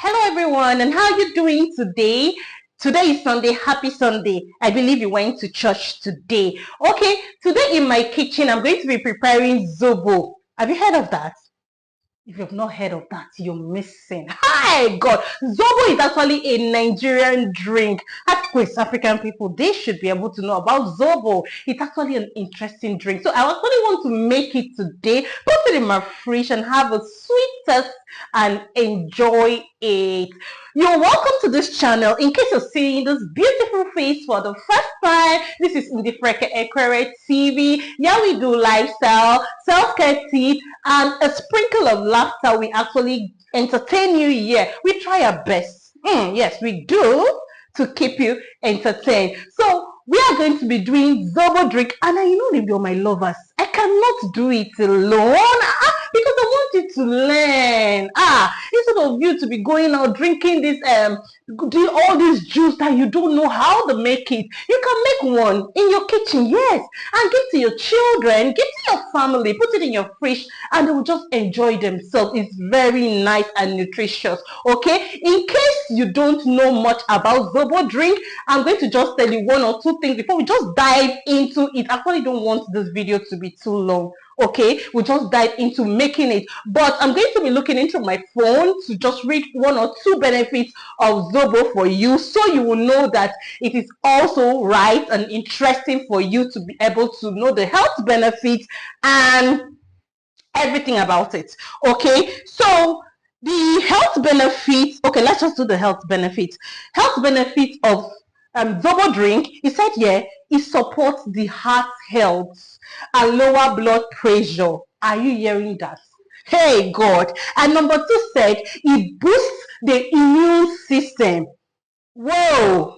Hello everyone, and how are you doing today? Today is Sunday. Happy Sunday. I believe you went to church today. Okay, today in my kitchen, I'm going to be preparing Zobo. Have you heard of that? If you've not heard of that, you're missing. Hi, God. Zobo is actually a Nigerian drink. Of course, African people, they should be able to know about Zobo. It's actually an interesting drink. So I actually want to make it today, put it in my fridge and have a sweet test and enjoy it. You're welcome to this channel. In case you're seeing this beautiful face for the first time, this is Ndifreke Ekwere TV. Yeah, we do lifestyle, self-care tips, and a sprinkle of laughter. We actually entertain you here. We try our best. Yes, we do, to keep you entertained. So we are going to be doing Zobo drink, and I know that you're my lovers. I cannot do it alone because I want you to learn. Instead of you to be going out drinking this doing all this juice that you don't know how to make it, you can make one in your kitchen, yes, and give to your children, give to your family, put it in your fridge, and they will just enjoy themselves. It's very nice and nutritious. Okay, in case you don't know much about Zobo drink, I'm going to just tell you one or two things before we just dive into it. I actually don't want this video to be too long. Okay, we just dive into making it, but I'm going to be looking into my phone to just read one or two benefits of Zobo for you, so you will know that it is also right and interesting for you to be able to know the health benefits and everything about it. Okay, so the health benefits, okay, let's just do the health benefits. Health benefits of Zobo drink, it said here, it supports the heart health and lower blood pressure. Are you hearing that? Hey, God. And number two said, it boosts the immune system. Whoa.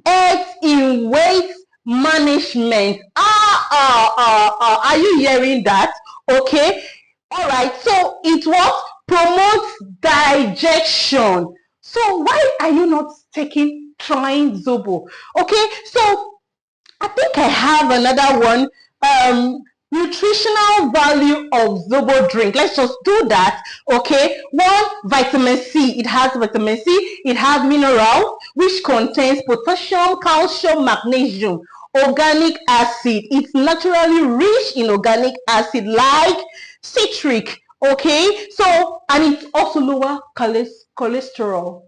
Aids in weight management. Are you hearing that? Okay. All right. So it what? Promotes digestion. So why are you not trying Zobo? Okay. So I think I have another one. Nutritional value of Zobo drink. Let's just do that. Okay. One, vitamin C. It has vitamin C. It has mineral, which contains potassium, calcium, magnesium, organic acid. It's naturally rich in organic acid like citric. Okay. So, and it also lower cholesterol.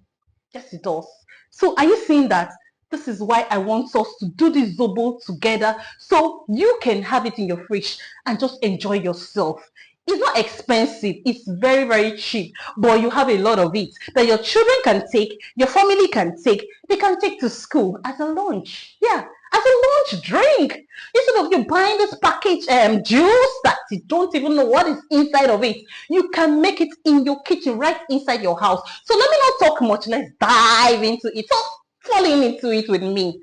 Yes, it does. So are you seeing that? This is why I want us to do this Zobo together, so you can have it in your fridge and just enjoy yourself. It's not expensive. It's very, very cheap, but you have a lot of it that your children can take, your family can take. They can take to school as a lunch. Yeah, as a lunch drink. Instead of you buying this package juice that you don't even know what is inside of it, you can make it in your kitchen, right inside your house. So let me not talk much. Let's dive into it. So falling into it with me.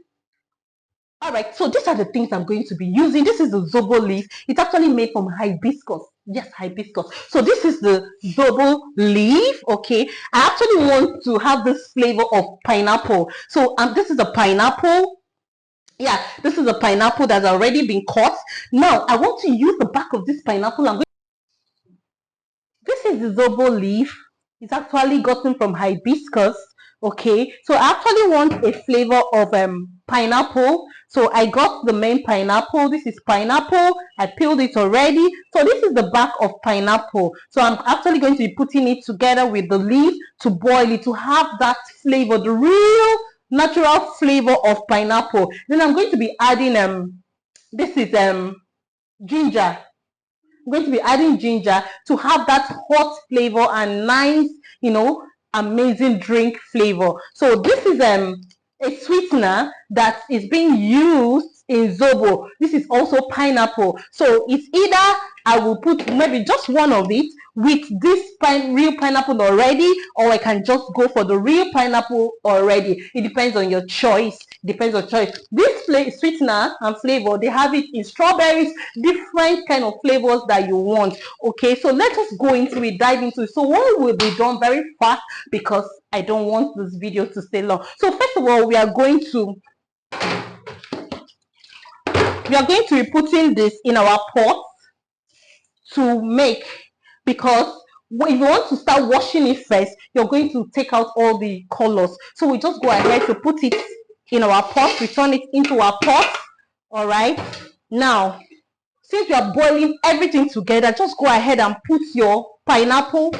All right, so these are the things I'm going to be using. This is the Zobo leaf. It's actually made from hibiscus. Yes, hibiscus. So this is the Zobo leaf. Okay, I actually want to have this flavor of pineapple. So this is a pineapple. Yeah, this is a pineapple that's already been cut. Now I want to use the back of this pineapple. This is the Zobo leaf. It's actually gotten from hibiscus. Okay, so I actually want a flavor of pineapple. So I got the main pineapple. This is pineapple. I peeled it already. So this is the back of pineapple. So I'm actually going to be putting it together with the leaf to boil it, to have that flavor, the real natural flavor of pineapple. Then I'm going to be adding this is ginger. I'm going to be adding ginger to have that hot flavor and nice, amazing drink flavor. So this is a sweetener that is being used in Zobo. This is also pineapple. So it's either I will put maybe just one of it with this real pineapple already, or I can just go for the real pineapple already. It depends on your choice. Depends on choice. This sweetener and flavor, they have it in strawberries, different kind of flavors that you want. Okay, so let us go into it, dive into it. So one will be done very fast because I don't want this video to stay long. So first of all, we are going to be putting this in our pot to make, because if you want to start washing it first, you're going to take out all the colors. So we just go ahead to put it in our pot, return it into our pot. All right, now since you are boiling everything together, just go ahead and put your pineapple,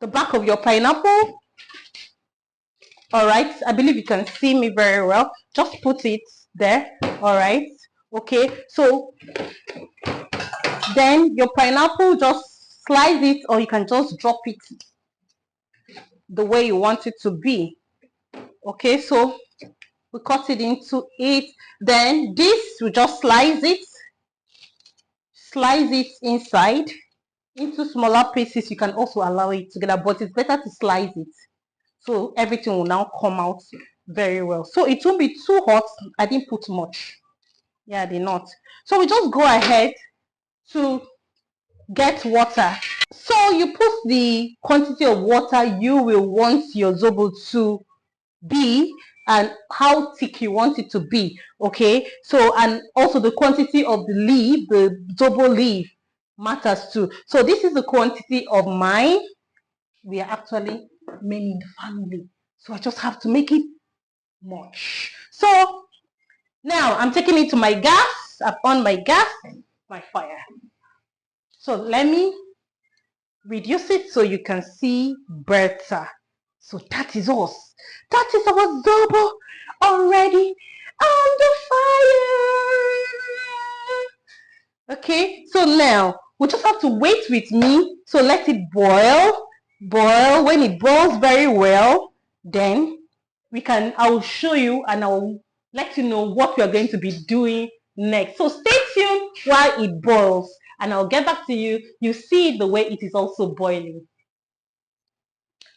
the back of your pineapple. All right, I believe you can see me very well. Just put it there. All right, okay, so then your pineapple, just slice it, or you can just drop it the way you want it to be. Okay, so we cut it into it. Then this, we just slice it inside into smaller pieces. You can also allow it together, but it's better to slice it so everything will now come out very well. So it won't be too hot. I didn't put much. Yeah, I did not. So we just go ahead to get water. So you put the quantity of water you will want your zobo to be and how thick you want it to be. Okay, so and also the quantity of the leaf, the zobo leaf matters too. So this is the quantity of mine. We are actually many in the family, so I just have to make it much. So now I'm taking it to my gas. I've on my gas, my fire. So let me reduce it so you can see better. So that is us. That is our zobo already on the fire. Okay, so now we just have to wait with me. So let it boil. Boil. When it boils very well, then I'll show you and I'll let you know what we are going to be doing next. So stay tuned while it boils and I'll get back to you. You see the way it is also boiling.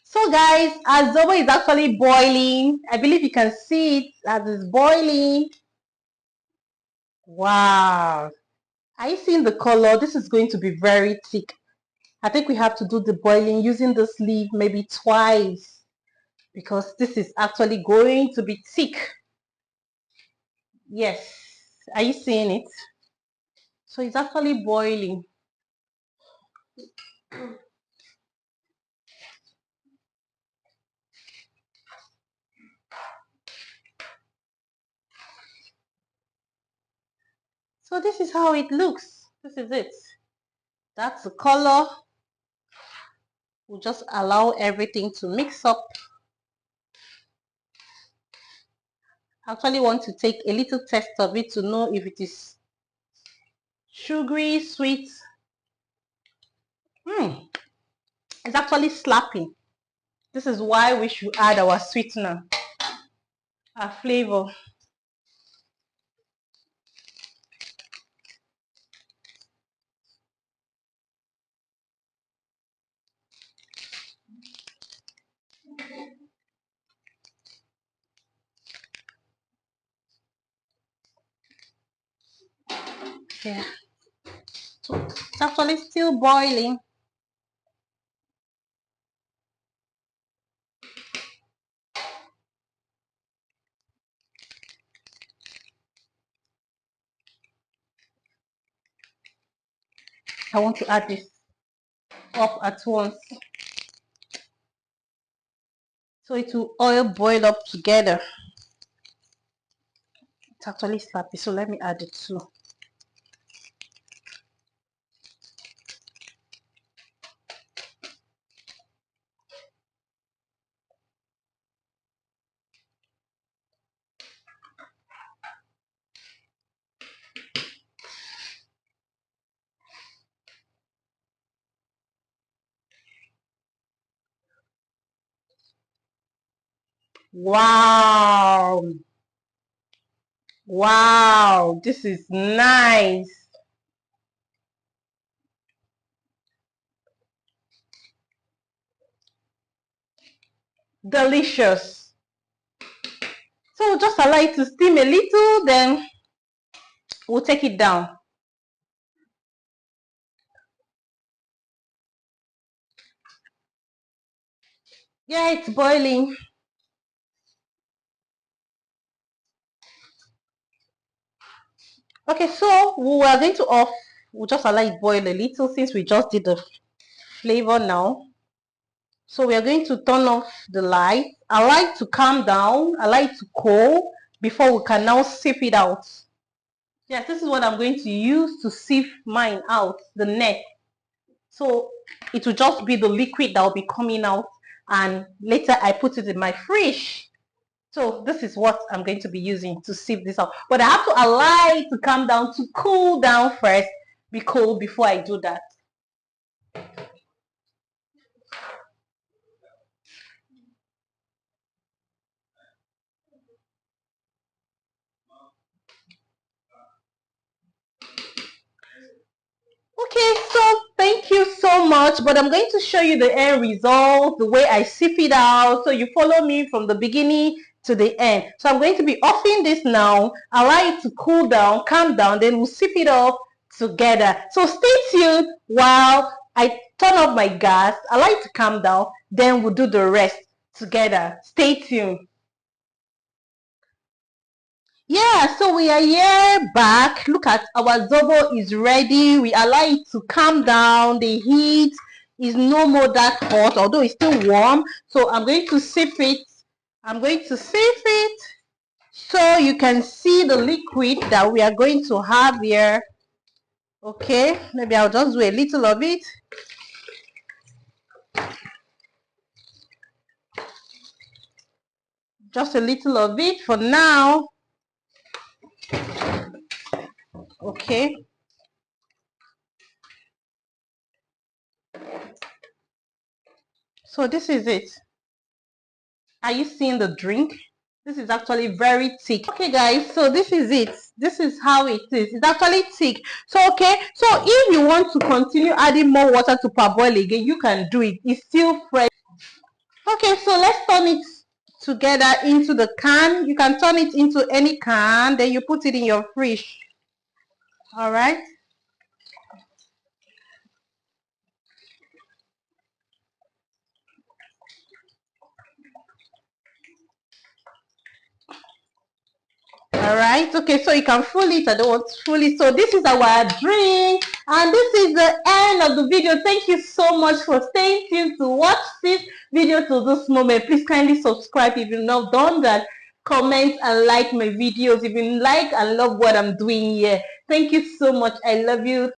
So guys, our zobo is actually boiling. I believe you can see it as it's boiling. Wow. Are you seeing the color? This is going to be very thick. I think we have to do the boiling using this leaf maybe twice because this is actually going to be thick. Yes. Are you seeing it? So it's actually boiling. So this is how it looks. This is it. That's the color. We'll just allow everything to mix up. I actually want to take a little test of it to know if it is sugary, sweet. It's actually slapping. This is why we should add our sweetener, our flavor. Yeah. So it's actually still boiling. I want to add this up at once. So it will all boil up together. It's actually slappy, so let me add it too. Wow. Wow, this is nice. Delicious. So just allow it to steam a little, then we'll take it down. Yeah, it's boiling. Okay, so we are going to off. We'll just allow it boil a little since we just did the flavor now. So we are going to turn off the light. I like to calm down. I like to cool before we can now sieve it out. Yes, this is what I'm going to use to sieve mine out, the net. So it will just be the liquid that will be coming out, and later I put it in my fridge. So this is what I'm going to be using to sieve this out. But I have to allow it to calm down, to cool down first, be cold before I do that. Okay, so thank you so much, but I'm going to show you the end result, the way I sieve it out, so you follow me from the beginning to the end. So I'm going to be offing this now, allow it to cool down, calm down, then we'll sieve it off together. So stay tuned while I turn off my gas, allow it to calm down, then we'll do the rest together. Stay tuned. Yeah, so we are here back. Look at our Zobo is ready. We allow it to calm down. The heat is no more that hot, although it's still warm. So I'm going to sieve it. I'm going to sieve it so you can see the liquid that we are going to have here. Okay, maybe I'll just do a little of it. Just a little of it for now. Okay. So this is it. Are you seeing the drink? This is actually very thick. Okay guys, so this is it. This is how it is. It's actually thick. So okay, so if you want to continue adding more water to parboil again, you can do it. It's still fresh. Okay, so let's turn it together into the can. You can turn it into any can, then you put it in your fridge. All right. All right, okay, so you can fool it. I don't want to fool it. So this is our drink, and this is the end of the video. Thank you so much for staying tuned to watch this video to this moment. Please kindly subscribe if you've not done that. Comment and like my videos if you like and love what I'm doing here. Thank you so much. I love you.